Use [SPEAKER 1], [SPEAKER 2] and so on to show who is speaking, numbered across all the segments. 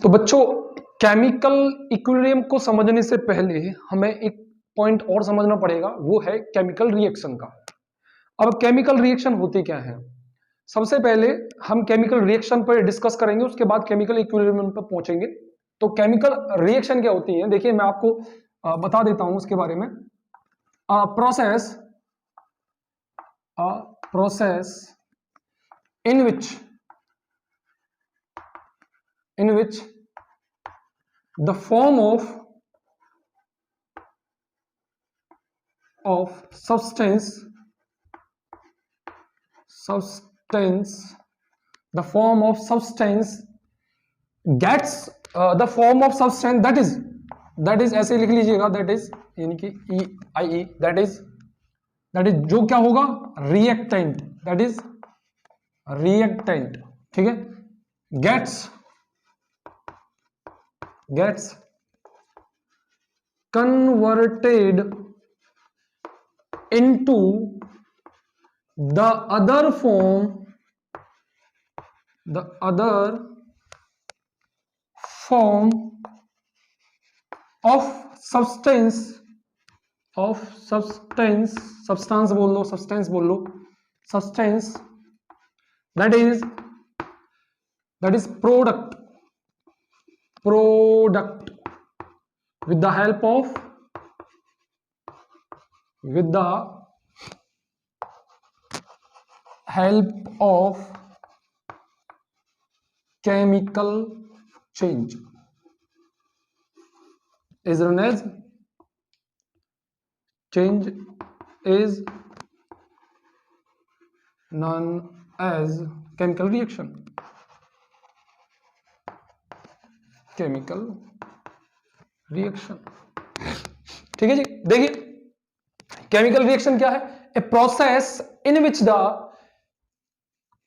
[SPEAKER 1] तो बच्चों, chemical equilibrium को समझने से पहले हमें एक पॉइंट और समझना पड़ेगा, वो है केमिकल रिएक्शन का। अब केमिकल रिएक्शन होती क्या है, सबसे पहले हम केमिकल रिएक्शन पर डिस्कस करेंगे, उसके बाद केमिकल इक्विलिब्रियम पर पहुंचेंगे। तो केमिकल रिएक्शन क्या होती है, देखिए मैं आपको बता देता हूं उसके बारे में। Process in which the form of substance the form of substance gets the form of substance that is ऐसे लिख लीजिएगा, that is यानी कि EIE, that is जो क्या होगा, रिएक्टेंट, that is रिएक्टेंट, ठीक है, gets converted into the other form of substance बोल लो, substance that is product with the help of chemical change is known as chemical reaction। ठीक है जी। देखिए केमिकल रिएक्शन क्या है, a process in which the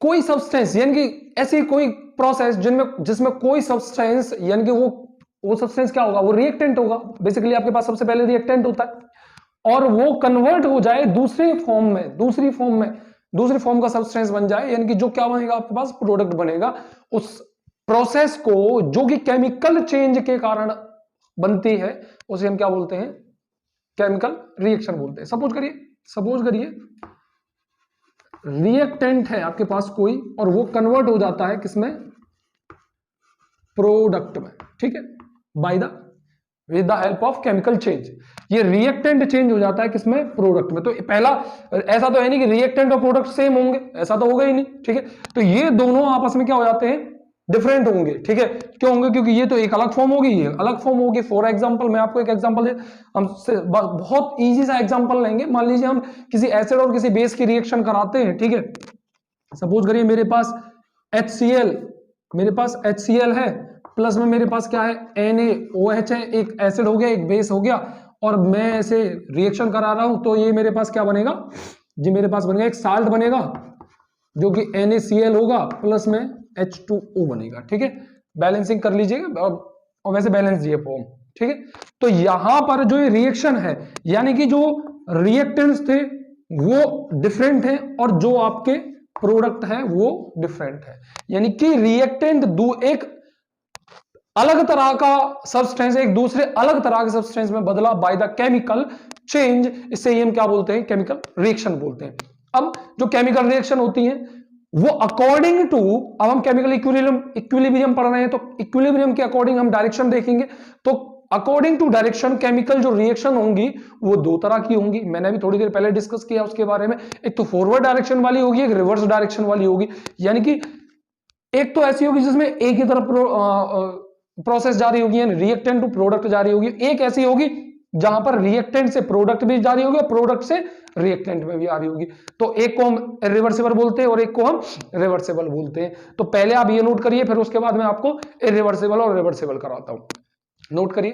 [SPEAKER 1] कोई substance, यानी कि ऐसी कोई प्रोसेस जिसमें कोई सब्सटेंस, यानी कि वो सब्सटेंस क्या होगा, वो रिएक्टेंट होगा। बेसिकली आपके पास सबसे पहले रिएक्टेंट होता है और वो कन्वर्ट हो जाए दूसरी फॉर्म का सब्सटेंस बन जाए, यानी कि जो क्या बनेगा, आपके पास प्रोडक्ट बनेगा। उस प्रोसेस को जो कि केमिकल चेंज के कारण बनती है, उसे हम क्या बोलते हैं, केमिकल रिएक्शन बोलते हैं। सपोज करिए रिएक्टेंट है आपके पास कोई, और वो कन्वर्ट हो जाता है किसमें, प्रोडक्ट में, ठीक है, with the help of chemical change. ये रिएक्टेंट चेंज हो जाता है किसमें, प्रोडक्ट में। तो पहला, ऐसा तो है नहीं कि रिएक्टेंट और प्रोडक्ट सेम होंगे, ऐसा तो होगा ही नहीं, ठीक है। तो ये दोनों आपस में क्या हो जाते हैं, डिफरेंट होंगे, ठीक है। क्यों होंगे, क्योंकि ये तो एक अलग फॉर्म होगी, ये अलग फॉर्म होगी। फॉर एग्जांपल, मैं आपको एक एग्जांपल दे, हम बहुत इजी सा एग्जांपल लेंगे। मान लीजिए हम किसी एसिड और किसी बेस की रिएक्शन कराते हैं, ठीक है। सपोज करिए मेरे पास HCl है, प्लस में मेरे पास क्या है, NaOH है, एक एसिड हो गया, एक बेस हो गया, और मैं ऐसे रिएक्शन करा रहा हूं, तो ये मेरे पास क्या बनेगा जी, मेरे पास बनेगा एक साल्ट बनेगा जो कि NaCl होगा, प्लस में H2O बनेगा, ठीक है। बैलेंसिंग कर लीजिएगा, और वैसे बैलेंस ये फॉर्म, ठीक है। तो यहां पर जो ये रिएक्शन है, यानी कि जो रिएक्टेंट्स थे वो डिफरेंट है, और जो आपके प्रोडक्ट है वो डिफरेंट है। यानी कि रिएक्टेंट एक अलग तरह का सब्सटेंस एक दूसरे अलग तरह के सब्सटेंस में बदला बाय द केमिकल चेंज, इससे हम क्या बोलते हैं, केमिकल रिएक्शन बोलते हैं। अब जो केमिकल रिएक्शन होती है वो अकॉर्डिंग टू, अब हम केमिकल इक्विलिब्रियम पढ़ रहे हैं, तो इक्विलिब्रियम के अकॉर्डिंग हम डायरेक्शन देखेंगे। तो अकॉर्डिंग टू डायरेक्शन केमिकल जो रिएक्शन होंगी वो दो तरह की होंगी, मैंने अभी थोड़ी देर पहले डिस्कस किया उसके बारे में। एक तो फॉरवर्ड डायरेक्शन वाली होगी, एक रिवर्स डायरेक्शन वाली होगी। यानी कि एक तो ऐसी होगी जिसमें एक ही तरफ प्रोसेस जारी होगी, यानी रिएक्टेंट टू प्रोडक्ट जारी होगी। एक ऐसी होगी जहां पर रिएक्टेंट से प्रोडक्ट भी जारी होगी और प्रोडक्ट से रिएक्टेंट में भी जारी होगी। तो एक को हम इरिवर्सिबल बोलते हैं और एक को हम रिवर्सिबल बोलते हैं। तो पहले आप ये नोट करिए, फिर उसके बाद मैं आपको इरिवर्सिबल और रिवर्सिबल कराता हूं। नोट करिए,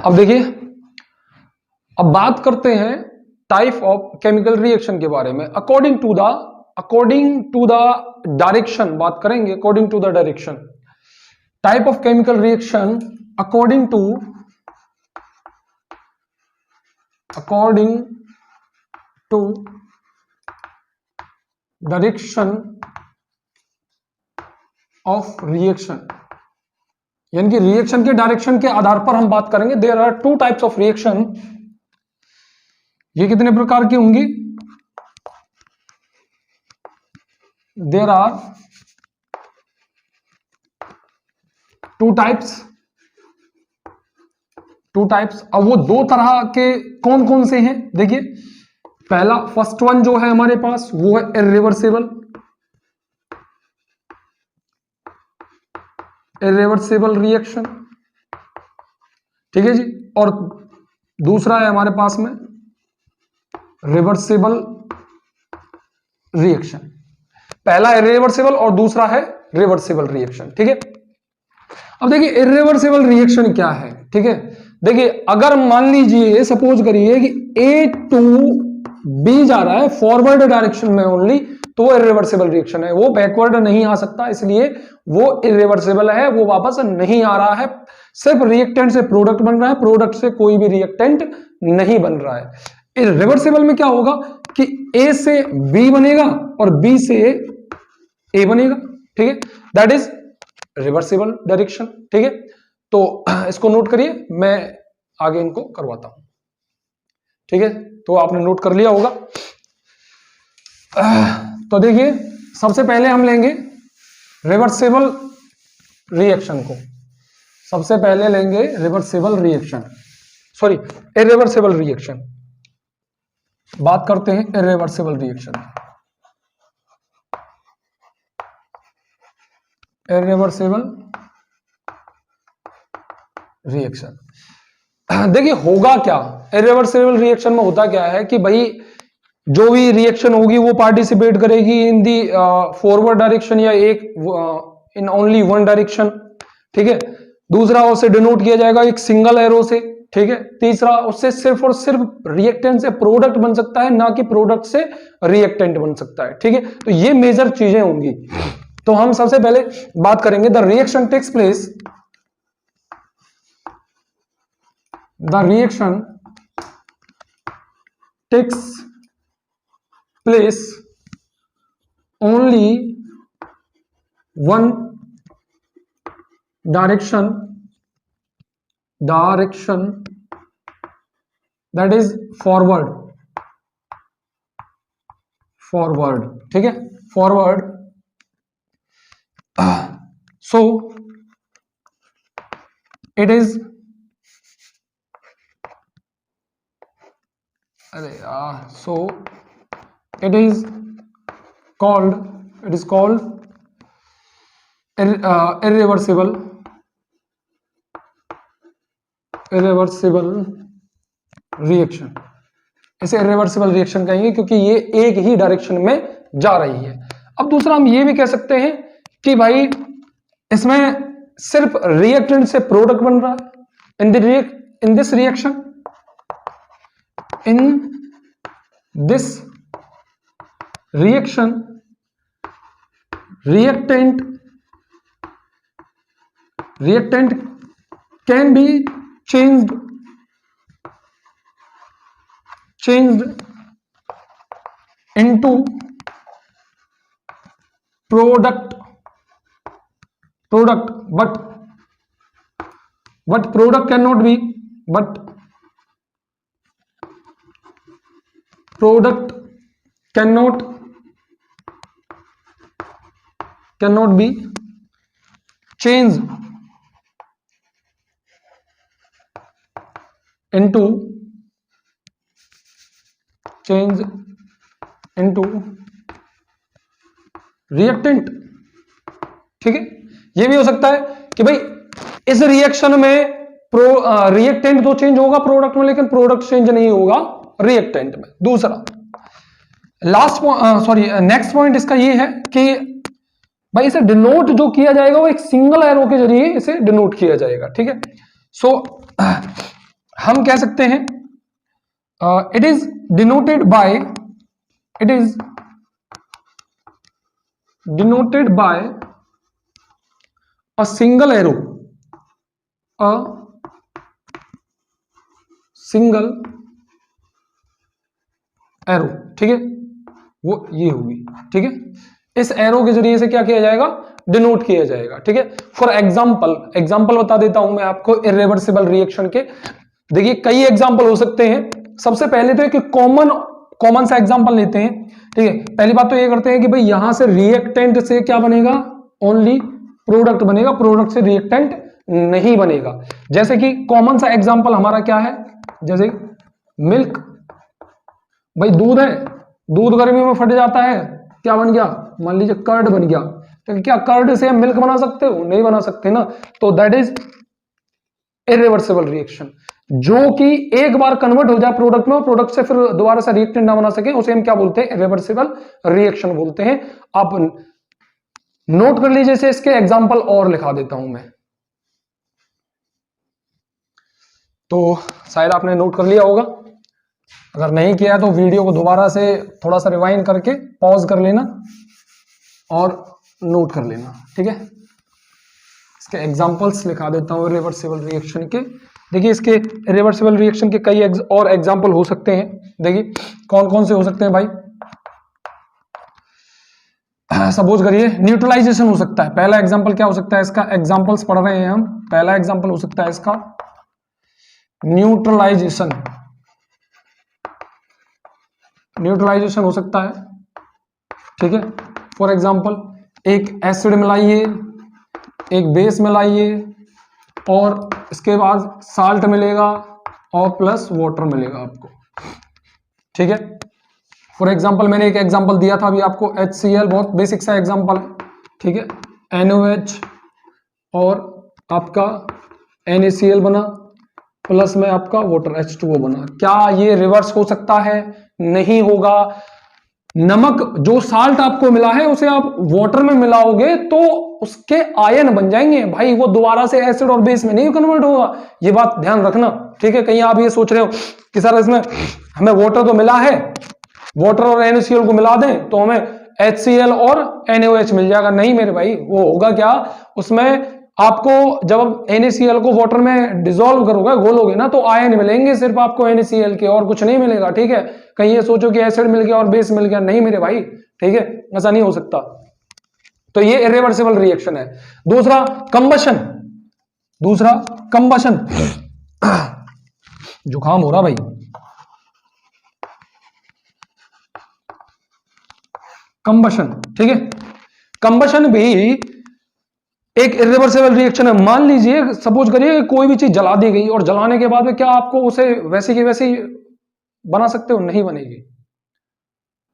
[SPEAKER 1] अब देखिए, अब बात करते हैं टाइप ऑफ केमिकल रिएक्शन के बारे में। अकॉर्डिंग टू द डायरेक्शन बात करेंगे, according to the direction type of chemical reaction, according to direction of reaction, यानी कि रिएक्शन के डायरेक्शन के आधार पर हम बात करेंगे। There are two types of reaction. ये कितने प्रकार की होंगी? There are two types. अब वो दो तरह के कौन कौन से हैं देखिए। पहला फर्स्ट वन जो है हमारे पास वो है इरिवर्सिबल रिएक्शन, ठीक है जी। और दूसरा है हमारे पास में रिवर्सिबल रिएक्शन। पहला इरिवर्सिबल और दूसरा है रिवर्सिबल रिएक्शन, ठीक है। अब देखिए इरिवर्सिबल रिएक्शन क्या है, ठीक है। देखिए अगर मान लीजिए सपोज करिए कि ए टू बी जा रहा है फॉरवर्ड डायरेक्शन में ओनली, तो वो इरिवर्सिबल रिएक्शन है, वो बैकवर्ड नहीं आ सकता, इसलिए वो इरिवर्सिबल है, वो वापस नहीं आ रहा है। सिर्फ रिएक्टेंट से प्रोडक्ट बन रहा है, प्रोडक्ट से कोई भी रिएक्टेंट नहीं बन रहा है। रिवर्सिबल में क्या होगा कि ए से बी बनेगा और बी से ए बनेगा, ठीक है। दैट इज रिवर्सिबल डायरेक्शन, ठीक है। तो इसको नोट करिए, मैं आगे इनको करवाता हूं, ठीक है। तो आपने नोट कर लिया होगा। तो देखिए सबसे पहले हम लेंगे रिवर्सिबल रिएक्शन को। सबसे पहले लेंगे reversible reaction, sorry irreversible reaction. बात करते हैं इरिवर्सिबल रिएक्शन। इरिवर्सिबल रिएक्शन देखिए होगा क्या, इरिवर्सिबल रिएक्शन में होता क्या है कि भाई जो भी रिएक्शन होगी वो पार्टिसिपेट करेगी इन दी फॉरवर्ड डायरेक्शन या एक इन ओनली वन डायरेक्शन, ठीक है। दूसरा उसे डिनोट किया जाएगा एक सिंगल एरो से, ठीक है। तीसरा उससे सिर्फ और सिर्फ रिएक्टेंट से प्रोडक्ट बन सकता है, ना कि प्रोडक्ट से रिएक्टेंट बन सकता है, ठीक है। तो ये मेजर चीजें होंगी। तो हम सबसे पहले बात करेंगे the reaction takes place, the reaction takes place only one direction that is forward, ठीक है, forward। So it is so it is called irreversible reaction. इसे इरिवर्सिबल रिएक्शन कहेंगे क्योंकि ये एक ही डायरेक्शन में जा रही है। अब दूसरा हम ये भी कह सकते हैं कि भाई इसमें सिर्फ रिएक्टेंट से प्रोडक्ट बन रहा है। In this reaction reactant can be changed into product but product cannot be changed into reactant, ठीक है। ये भी हो सकता है कि भाई इस रिएक्शन में रिएक्टेंट तो चेंज होगा प्रोडक्ट में, लेकिन प्रोडक्ट चेंज नहीं होगा रिएक्टेंट में। दूसरा नेक्स्ट पॉइंट इसका ये है कि भाई इसे डिनोट जो किया जाएगा वो एक सिंगल एरो के जरिए इसे डिनोट किया जाएगा, ठीक है। सो हम कह सकते हैं it is denoted by a single arrow, ठीक है। वो ये होगी, ठीक है। इस एरो के जरिए से क्या किया जाएगा, डिनोट किया जाएगा, ठीक है। फॉर एग्जाम्पल बता देता हूं मैं आपको इरिवर्सिबल रिएक्शन के। देखिए कई एग्जाम्पल हो सकते हैं। सबसे पहले तो एक कॉमन सा एग्जाम्पल लेते हैं, ठीक है। पहली बात तो ये करते हैं कि भाई यहां से रिएक्टेंट से क्या बनेगा, ओनली प्रोडक्ट बनेगा, प्रोडक्ट से रिएक्टेंट नहीं बनेगा। जैसे कि कॉमन सा एग्जाम्पल हमारा क्या है, जैसे मिल्क, भाई दूध है, दूध गर्मी में फट जाता है, क्या बन गया, मान लीजिए कर्ड बन गया। तो क्या कर्ड से मिल्क बना सकते हो, नहीं बना सकते ना। तो दैट इज इरिवर्सिबल रिएक्शन, जो कि एक बार कन्वर्ट हो जाए प्रोडक्ट में, प्रोडक्ट से फिर दोबारा से रिएक्टेंट ना बना सके, उसे हम क्या बोलते हैं, इरिवर्सिबल रिएक्शन बोलते हैं। आप नोट कर लीजिए, जैसे इसके एग्जांपल और लिखा देता हूं मैं, तो शायद आपने नोट कर लिया होगा। अगर नहीं किया तो वीडियो को दोबारा से थोड़ा सा रिवाइंड करके पॉज कर लेना और नोट कर लेना, ठीक है। इसके एग्जांपल्स लिखा देता हूं रिवर्सिबल रिएक्शन के। देखिए इसके रिवर्सिबल रिएक्शन के कई और एग्जांपल हो सकते हैं। देखिए कौन कौन से हो सकते हैं भाई। सपोज करिए न्यूट्रलाइजेशन हो सकता है। पहला एग्जांपल क्या हो सकता है इसका, एग्जांपल्स पढ़ रहे हैं हम। पहला एग्जांपल हो सकता है इसका न्यूट्रलाइजेशन, न्यूट्रलाइजेशन हो सकता है, ठीक है। फॉर एग्जांपल एक एसिड मिलाइए, एक बेस मिलाइए और इसके बाद साल्ट मिलेगा और प्लस वाटर मिलेगा आपको, ठीक है। फॉर एग्जांपल मैंने एक एग्जांपल दिया था अभी आपको, HCl, बहुत बेसिक सा एग्जांपल, ठीक है। NaOH और आपका NaCl बना, प्लस में आपका वाटर H2O बना। क्या ये रिवर्स हो सकता है, नहीं होगा। नमक जो साल्ट आपको मिला है उसे आप वाटर में मिलाओगे तो उसके आयन बन जाएंगे भाई, वो दोबारा से एसिड और बेस में नहीं कन्वर्ट होगा, ये बात ध्यान रखना, ठीक है। कहीं आप ये सोच रहे हो कि सर इसमें हमें वाटर तो मिला है, वाटर और NaCl को मिला दें तो हमें HCl और NaOH मिल जाएगा, नहीं मेरे भाई। वो होगा क्या, उसमें आपको जब आप NaCl को वाटर में डिसॉल्व करोगे, घोलोगे ना, तो आयन मिलेंगे सिर्फ आपको NaCl के, और कुछ नहीं मिलेगा, ठीक है। कहीं ये सोचो कि एसिड मिल गया और बेस मिल गया, नहीं मेरे भाई, ठीक है, ऐसा नहीं हो सकता। तो ये इरिवर्सिबल रिएक्शन है। दूसरा कंबशन, जुकाम हो रहा भाई, कंबशन, ठीक है। कंबशन भी एक इरिवर्सिबल रिएक्शन है। मान लीजिए सपोज करिए कोई भी चीज जला दी गई और जलाने के बाद में क्या आपको उसे वैसे की वैसे बना सकते हो, नहीं बनेगी।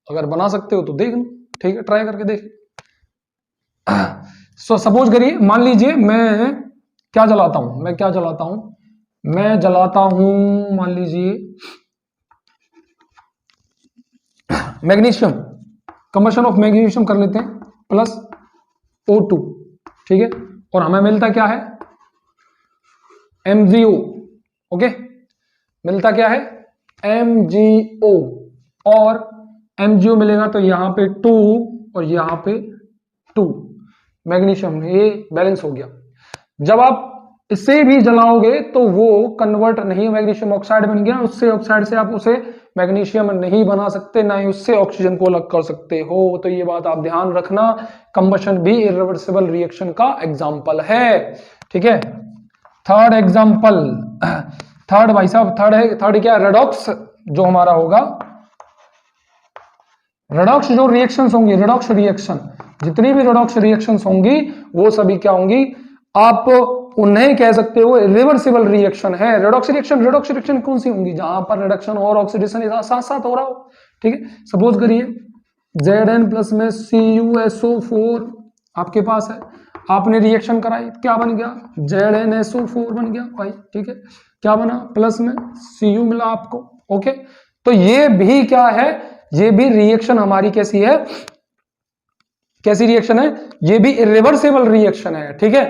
[SPEAKER 1] अगर बना सकते हो तो देख लो, ठीक है, ट्राई करके देख। सो सपोज करिए, मान लीजिए मैं क्या जलाता हूं, मैं जलाता हूं मान लीजिए मैग्नीशियम, कंबशन ऑफ मैग्नीशियम कर लेते हैं, प्लस O2, ठीक है। और हमें मिलता क्या है, MgO, ओके, मिलता क्या है, MgO, और MgO मिलेगा तो यहां पे 2 और यहां पे 2 मैग्नीशियम, ये बैलेंस हो गया। जब आप इसे भी जलाओगे तो वो कन्वर्ट नहीं, मैग्नीशियम ऑक्साइड बन गया, उससे ऑक्साइड से आप उसे मैग्नीशियम नहीं बना सकते, ना ही उससे ऑक्सीजन को अलग कर सकते हो। तो ये बात आप ध्यान रखना, कंबशन भी इरिवर्सिबल रिएक्शन का एग्जांपल है, ठीक है। थर्ड एग्जांपल, थर्ड भाई साहब, थर्ड क्या, रेडॉक्स जो हमारा होगा, रेडॉक्स जो रिएक्शंस होंगी, रेडॉक्स रिएक्शन, जितनी भी रेडॉक्स रिएक्शंस होंगी वो सभी क्या होंगी, आप उन्हें कह सकते हो रिवर्सिबल रिएक्शन है। रेडॉक्स रिएक्शन कौन सी होंगी, जहां पर रिडक्शन और ऑक्सीडेशन साथ साथ हो रहा हो, ठीक है। सपोज करिए Zn प्लस में CuSO4 आपके पास है, आपने रिएक्शन कराई, क्या बन गया, ZnSO4 बन गया भाई, ठीक है। क्या बना, प्लस में Cu मिला आपको, ओके। तो ये भी क्या है, ये भी रिएक्शन हमारी कैसी है, कैसी रिएक्शन है, ये भी इरिवर्सिबल रिएक्शन है, ठीक है,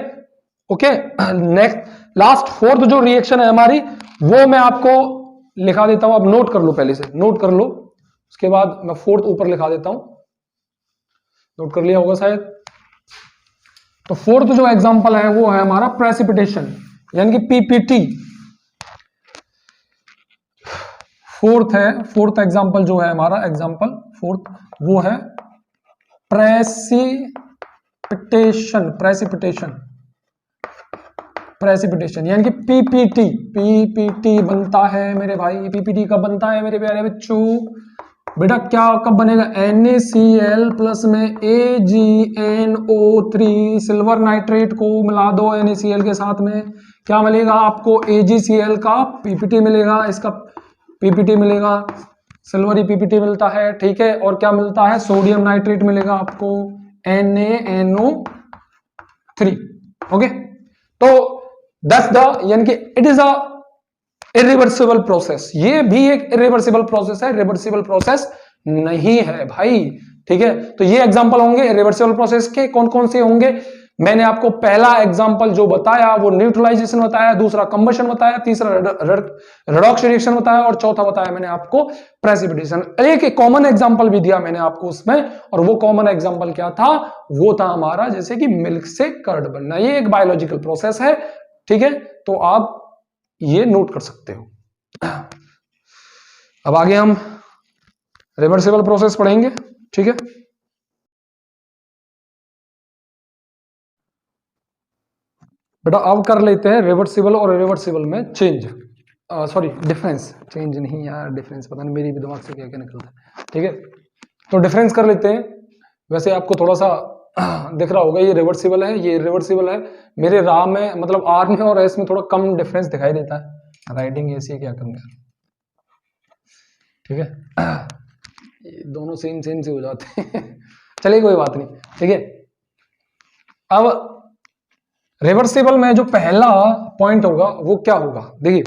[SPEAKER 1] ओके। नेक्स्ट लास्ट फोर्थ जो रिएक्शन है हमारी, वो मैं आपको लिखा देता हूं, आप नोट कर लो, पहले से नोट कर लो, उसके बाद मैं फोर्थ ऊपर लिखा देता हूं, नोट कर लिया होगा शायद। तो फोर्थ जो एग्जांपल है वो है हमारा प्रेसिपिटेशन, यानी कि PPT, फोर्थ एग्जांपल जो है हमारा एग्जांपल फोर्थ, वो है प्रेसिपिटेशन यानी कि पीपीटी बनता है मेरे भाई। पीपीटी कब बनता है मेरे प्यारे बच्चों? बेटा क्या कब बनेगा? NaCl प्लस में AgNO3 सिल्वर नाइट्रेट को मिला दो NaCl के साथ में, क्या मिलेगा आपको? AgCl का पीपीटी मिलेगा, इसका पीपीटी मिलेगा, सिल्वरी पीपीटी मिलता है, ठीक है। और क्या मिलता है? सोडियम नाइट्रेट मिलेगा आपको, NaNO3। ओके, तो दैट्स द यानी कि it is a irreversible process. ये भी एक इरिवर्सिबल प्रोसेस है, रिवर्सिबल प्रोसेस नहीं है भाई, ठीक है। तो ये एग्जांपल होंगे इरिवर्सिबल प्रोसेस के। कौन कौन से होंगे? मैंने आपको पहला एग्जांपल जो बताया वो न्यूट्रलाइजेशन बताया, दूसरा कंबशन बताया, तीसरा रेडॉक्स रिएक्शन बताया, और चौथा बताया मैंने आपको प्रेसिपिटेशन। एक कॉमन एग्जांपल भी दिया मैंने आपको उसमें, और वो कॉमन एग्जांपल क्या था? वो था हमारा जैसे कि मिल्क से कर्ड बनना। ये एक बायोलॉजिकल प्रोसेस है, ठीक है। तो आप ये नोट कर सकते हो। अब आगे हम रिवर्सिबल प्रोसेस पढ़ेंगे, ठीक है। बेटा अब कर लेते हैं रिवर्सिबल और इरिवर्सिबल में चेंज, सॉरी डिफरेंस, चेंज नहीं यार, डिफरेंस पता नहीं मेरी भी दिमाग से क्या क्या निकलता है, ठीक है। तो डिफरेंस कर लेते हैं। वैसे आपको थोड़ा सा दिख रहा होगा ये रिवर्सिबल है, ये रिवर्सिबल है। मेरे राह में मतलब आर में और एस में थोड़ा कम डिफरेंस दिखाई देता है, राइटिंग ऐसी है, क्या करूंगा, ठीक है। ये दोनों सेम सेम से हो जाते हैं। चलिए कोई बात नहीं, ठीक है। अब रिवर्सिबल में जो पहला पॉइंट होगा वो क्या होगा? देखिए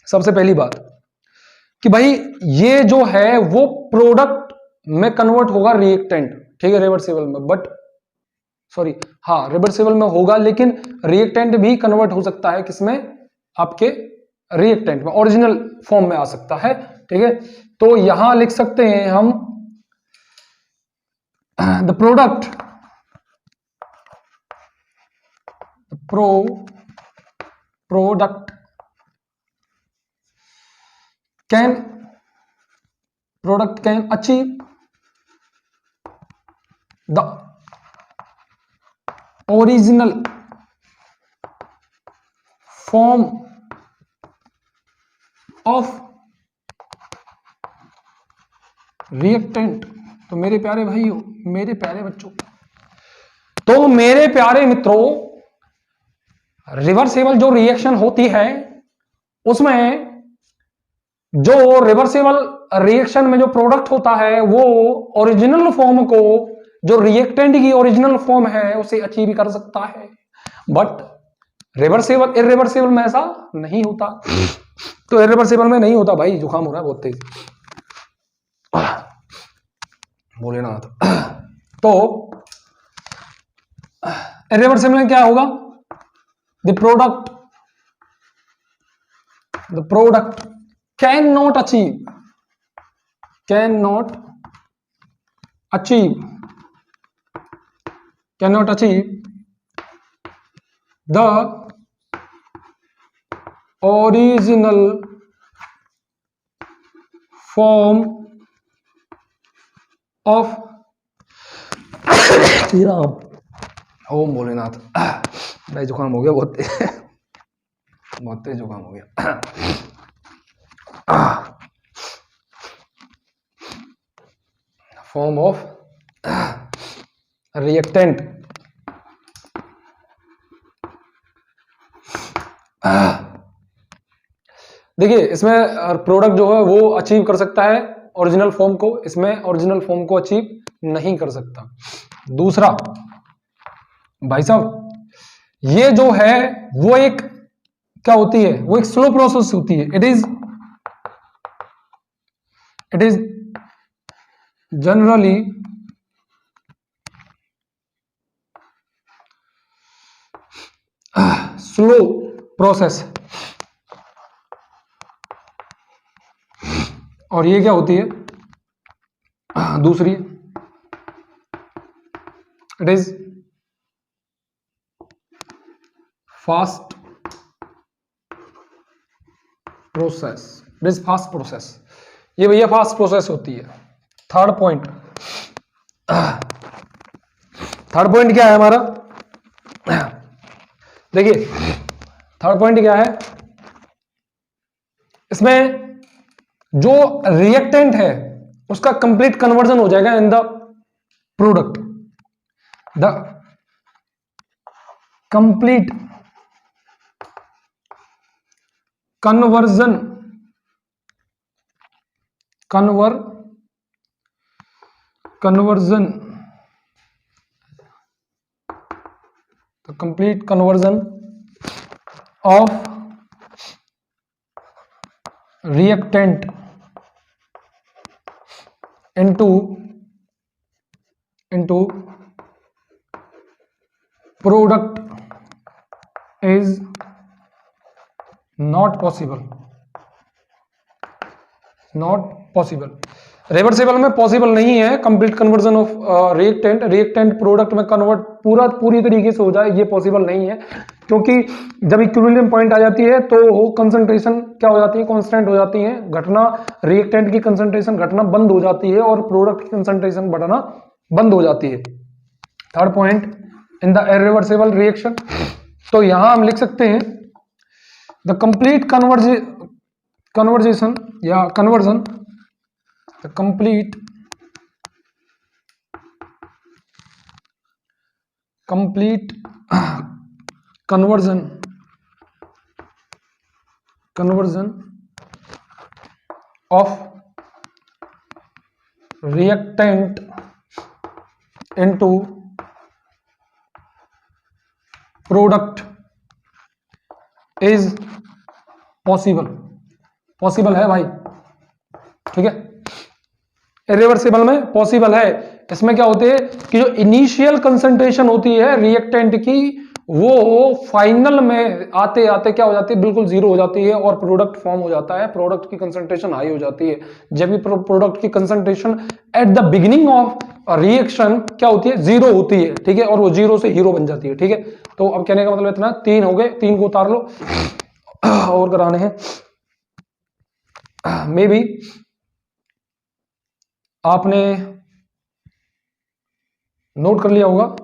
[SPEAKER 1] सबसे पहली बात कि भाई ये जो है वो प्रोडक्ट में कन्वर्ट होगा रिएक्टेंट, ठीक है, रिवर्सिबल में। बट सॉरी, हाँ रिवर्सिबल में होगा, लेकिन रिएक्टेंट भी कन्वर्ट हो सकता है किसमें? आपके रिएक्टेंट में, ओरिजिनल फॉर्म में आ सकता है, ठीक है। तो यहां लिख सकते हैं हम the product can achieve the original form of reactant. तो मेरे प्यारे भाइयों, मेरे प्यारे बच्चों, तो मेरे प्यारे मित्रों, रिवर्सिबल जो रिएक्शन होती है उसमें जो रिवर्सिबल रिएक्शन में जो प्रोडक्ट होता है वो ओरिजिनल फॉर्म को, जो रिएक्टेंट की ओरिजिनल फॉर्म है, उसे अचीव कर सकता है। बट रिवर्सिबल इरिवर्सिबल में ऐसा नहीं होता। तो इरिवर्सिबल में नहीं होता भाई, जुकाम हो रहा है बहुत तेज, बोले ना तो इरिवर्सिबल में क्या होगा? The product can not achieve the original form of Shri Ram, Om Bholenath. भाई जुकाम हो गया बहुत तेज जुकाम हो गया। फॉर्म ऑफ रिएक्टेंट, देखिए इसमें प्रोडक्ट जो है वो अचीव कर सकता है ओरिजिनल फॉर्म को, इसमें ओरिजिनल फॉर्म को अचीव नहीं कर सकता। दूसरा भाई साहब, ये जो है वो एक क्या होती है? वो एक स्लो प्रोसेस होती है। It is generally slow process. और ये क्या होती है? दूसरी, it is fast process. It is fast process. ये भैया फास्ट प्रोसेस होती है। थर्ड पॉइंट, थर्ड पॉइंट क्या है हमारा, देखिए थर्ड पॉइंट क्या है, इसमें जो रिएक्टेंट है उसका कंप्लीट कन्वर्जन हो जाएगा in the product, the complete conversion the complete conversion of reactant into product is not possible, reversible में पॉसिबल नहीं है complete conversion of reactant product में कन्वर्ट पूरी तरीके से हो जाए, ये पॉसिबल नहीं है, क्योंकि जब इक्विलिब्रियम पॉइंट आ जाती है तो कंसंट्रेशन क्या हो जाती है, कांस्टेंट हो जाती है, घटना रिएक्टेंट की कंसंट्रेशन घटना बंद हो जाती है और प्रोडक्ट की कंसंट्रेशन बढ़ना बंद हो जाती है। Third point, in the irreversible reaction, तो यहां हम लिख सकते हैं द कंप्लीट कन्वर्जन या conversion, the complete conversion of reactant into product is possible है भाई, ठीक है, इरिवर्सिबल में पॉसिबल है। इसमें क्या होते है कि जो इनिशियल कंसंट्रेशन होती है रिएक्टेंट की वो फाइनल में आते आते क्या हो जाती है, बिल्कुल जीरो हो जाती है और प्रोडक्ट फॉर्म हो जाता है, प्रोडक्ट की कंसंट्रेशन हाई हो जाती है। जब भी प्रोडक्ट की concentration at the beginning of reaction क्या होती है, जीरो होती है, ठीक है, और वो जीरो से हीरो बन जाती है, ठीक है। तो अब कहने का मतलब इतना, तीन हो गए, तीन को उतार लो और कराने हैं, मे बी आपने नोट कर लिया होगा।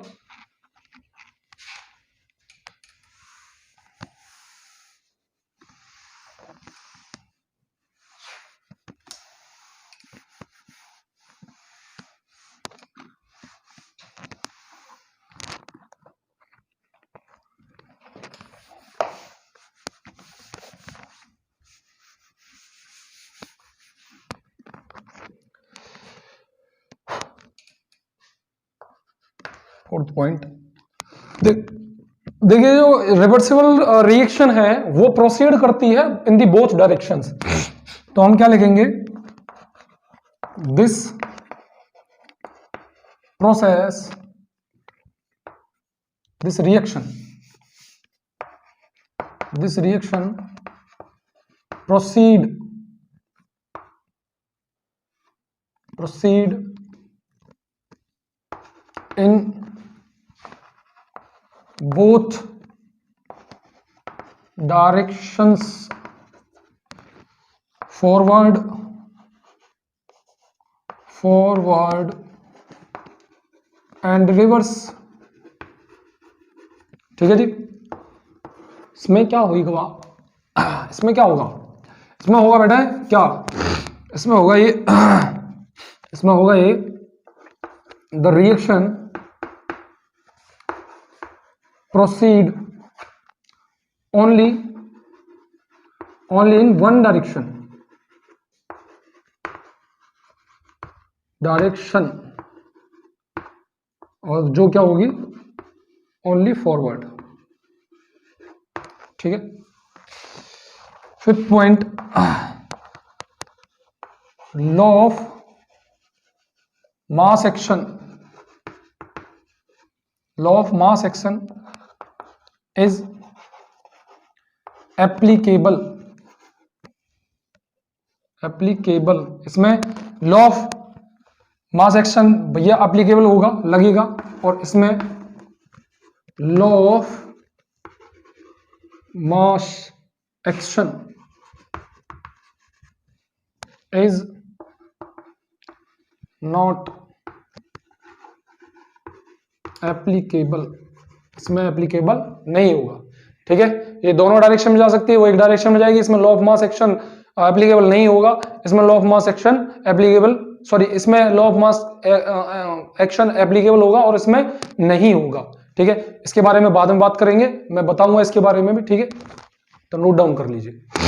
[SPEAKER 1] फोर्थ पॉइंट, देखिए जो रिवर्सिबल रिएक्शन है वो प्रोसीड करती है इन दी बोथ डायरेक्शंस, तो हम क्या लिखेंगे, this process, this reaction proceed in both directions, forward and reverse, ठीक है जी। इसमें क्या होगा, इसमें क्या होगा, इसमें होगा बेटा क्या, इसमें होगा ये, इसमें होगा ये, the reaction proceed only in one direction और जो क्या होगी ओनली फॉरवर्ड, ठीक है। Fifth point, law of mass action is applicable, इसमें लॉ ऑफ मास एक्शन भैया एप्लीकेबल होगा, लगेगा, और इसमें law of mass action is not applicable, इसमें एप्लीकेबल नहीं होगा। ठीक है, ये दोनों डायरेक्शन में जा सकती है, वो एक डायरेक्शन में जाएगी, इसमें law of mass action applicable नहीं होगा, इसमें law of mass action applicable, sorry इसमें law of mass action applicable होगा और इसमें नहीं होगा। ठीक है, इसके बारे में बाद में बात करेंगे, मैं बताऊंगा इसके बारे में भी। ठीक है, तो नोट डाउन कर लीजिए।